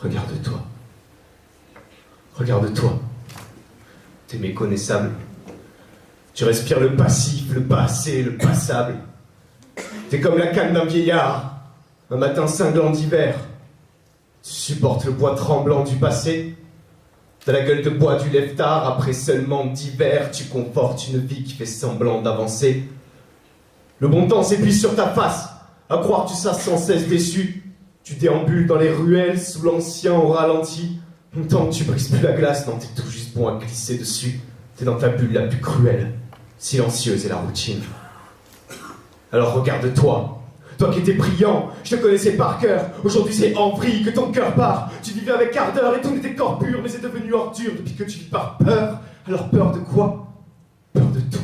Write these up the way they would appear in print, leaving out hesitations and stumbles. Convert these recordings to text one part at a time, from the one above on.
Regarde-toi. Regarde-toi. T'es méconnaissable. Tu respires le passif, le passé, le passable. T'es comme la canne d'un vieillard, un matin cinglant d'hiver. Tu supportes le poids tremblant du passé. T'as la gueule de bois du lève-tard, après seulement d'hiver, tu confortes une vie qui fait semblant d'avancer. Le bon temps s'épuise sur ta face, à croire tu seras sans cesse déçu. Tu déambules dans les ruelles, sous l'ancien au ralenti. Longtemps que tu brises plus la glace, non, t'es tout juste bon à glisser dessus. T'es dans ta bulle la plus cruelle, silencieuse et la routine. Alors regarde-toi. Toi qui étais brillant, je te connaissais par cœur. Aujourd'hui c'est en vrille que ton cœur part. Tu vivais avec ardeur et tout n'était corps pur, mais c'est devenu ordure depuis que tu vis par peur. Alors peur de quoi? Peur de tout.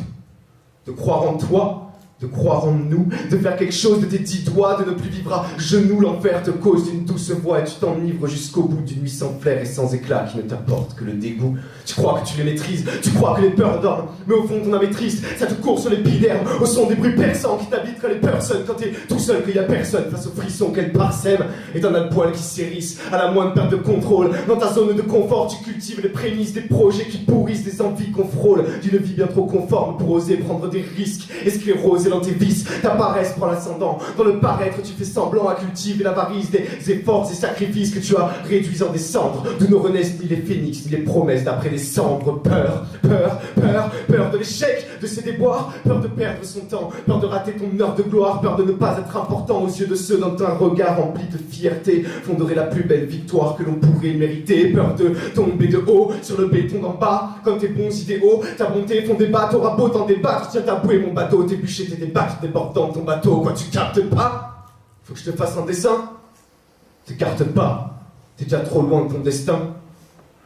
De croire en toi, de croire en nous, de faire quelque chose de tes 10 doigts, de ne plus vivre à genoux. L'enfer te cause d'une douce voix et tu t'enivres jusqu'au bout d'une nuit sans flair et sans éclat qui ne t'apporte que le dégoût. Tu crois que tu les maîtrises, tu crois que les peurs dorment, mais au fond ton âme est triste, ça te court sur l'épiderme, au son des bruits perçants qui t'habitent quand les peurs sonnent, quand t'es tout seul, qu'il y a personne face aux frissons qu'elle parsème, et t'en as le poil qui s'hérisse à la moindre perte de contrôle. Dans ta zone de confort, tu cultives les prémices des projets qui pourrissent, des envies qu'on frôle, d'une vie bien trop conforme pour oser prendre des risques, et scléroser dans tes vices. Ta paresse prend l'ascendant, dans le paraître tu fais semblant à cultiver l'avarice des efforts et sacrifices que tu as réduits en des cendres, d'où ne renaissent ni les phénix, ni les promesses d'après les cendres. Peur, peur, peur, peur de l'échec, de ses déboires, peur de perdre son temps, peur de rater ton heure de gloire, peur de ne pas être important aux yeux de ceux dont un regard rempli de fierté fonderait la plus belle victoire que l'on pourrait mériter, peur de tomber de haut sur le béton d'en bas, comme tes bons idéaux, ta bonté font débat, t'auras beau t'en débattre, tiens ta bouée mon bateau, tes bûchers, tes débats qui débordent dans ton bateau, quoi tu captes pas? Faut que je te fasse un dessin? T'écartes pas, t'es déjà trop loin de ton destin.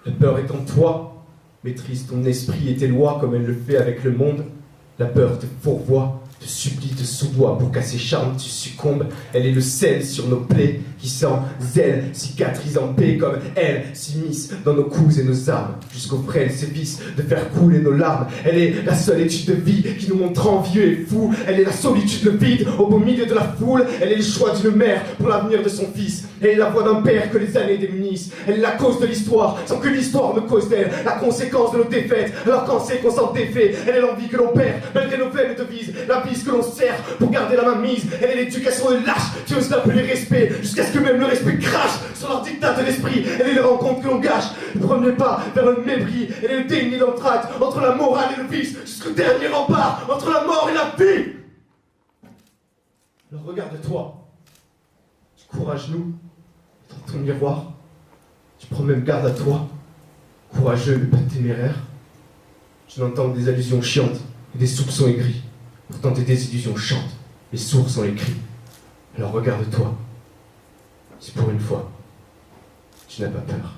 La peur est en toi, maîtrise ton esprit et tes lois comme elle le fait avec le monde. La peur te fourvoie, te supplie, te soudoie, pour qu'à ses charmes tu succombes. Elle est le sel sur nos plaies, qui sans zèle cicatrise en paix, comme elle s'immisce dans nos coups et nos armes, jusqu'au frêle sévice de faire couler nos larmes. Elle est la seule étude de vie qui nous montre envieux et fou. Elle est la solitude, le vide, au beau milieu de la foule. Elle est le choix d'une mère pour l'avenir de son fils. Elle est la voix d'un père que les années démunissent. Elle est la cause de l'histoire, sans que l'histoire ne cause d'elle la conséquence de nos défaites. Alors quand c'est qu'on s'en défait, elle est l'envie que l'on perd, malgré nos vaines devises, la bise que l'on serre pour garder la main mise. Elle est l'éducation de lâche qui ose l'appeler respect, jusqu'à ce que même le respect crache sur leur dictat de l'esprit. Elle est les rencontres que l'on gâche, le premier pas vers le mépris. Elle est le déni d'entracte entre la morale et le vice, jusqu'au dernier rempart entre la mort et la vie. Alors regarde-toi, tu cours à genoux dans ton miroir, tu prends même garde à toi, courageux mais pas téméraire. Tu n'entends que des allusions chiantes et des soupçons aigris. Pourtant tes désillusions chantent, et sourds sont les cris. Alors regarde-toi, si pour une fois, tu n'as pas peur.